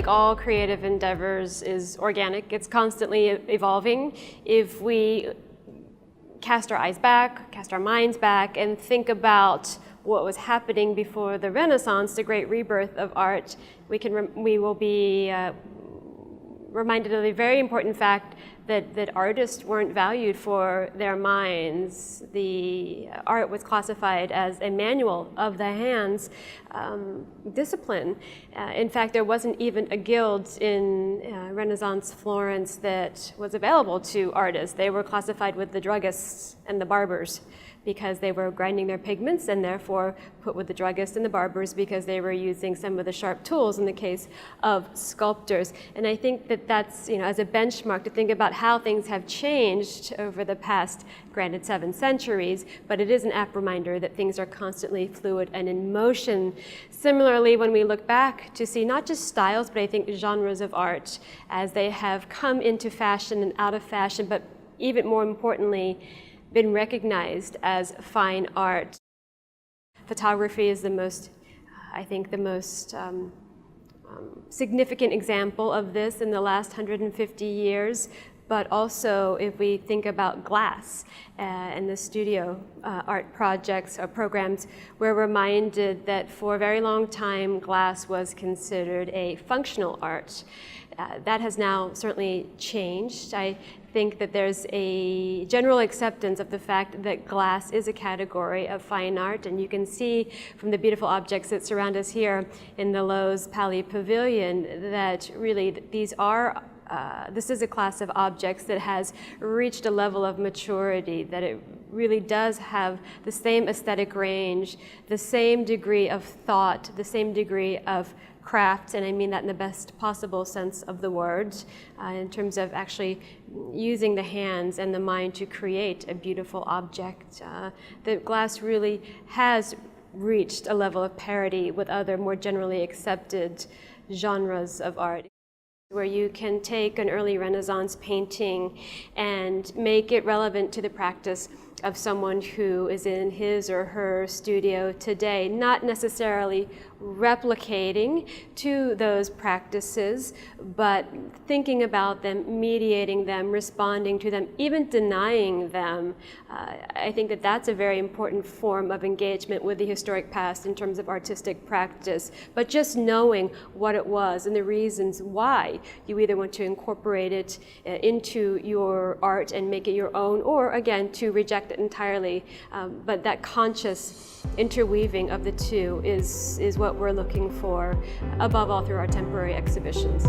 like all creative endeavors, is organic. It's constantly evolving. If we cast our eyes back, cast our minds back, and think about what was happening before the Renaissance, the great rebirth of art, we will be reminded of a very important fact that artists weren't valued for their minds. The art was classified as a manual of the hands discipline. In fact, there wasn't even a guild in Renaissance Florence that was available to artists. They were classified with the druggists and the barbers, because they were grinding their pigments, and therefore put with the druggists and the barbers because they were using some of the sharp tools in the case of sculptors. And I think that that's, as a benchmark to think about how things have changed over the past, granted, 7 centuries, but it is an apt reminder that things are constantly fluid and in motion. Similarly, when we look back to see not just styles, but I think genres of art as they have come into fashion and out of fashion, but even more importantly, been recognized as fine art. Photography is the most significant example of this in the last 150 years. But also, if we think about glass and the studio art projects or programs, we're reminded that for a very long time, glass was considered a functional art. That has now certainly changed. I think that there's a general acceptance of the fact that glass is a category of fine art, and you can see from the beautiful objects that surround us here in the Lowe's Palais Pavilion that really this is a class of objects that has reached a level of maturity, that it really does have the same aesthetic range, the same degree of thought, the same degree of craft, and I mean that in the best possible sense of the word, in terms of actually using the hands and the mind to create a beautiful object. The glass really has reached a level of parity with other more generally accepted genres of art, where you can take an early Renaissance painting and make it relevant to the practice of someone who is in his or her studio today, not necessarily replicating to those practices, but thinking about them, mediating them, responding to them, even denying them. I think that that's a very important form of engagement with the historic past in terms of artistic practice, but just knowing what it was and the reasons why you either want to incorporate it into your art and make it your own, or again, to reject it entirely. But that conscious interweaving of the two is what we're looking for, above all, through our temporary exhibitions.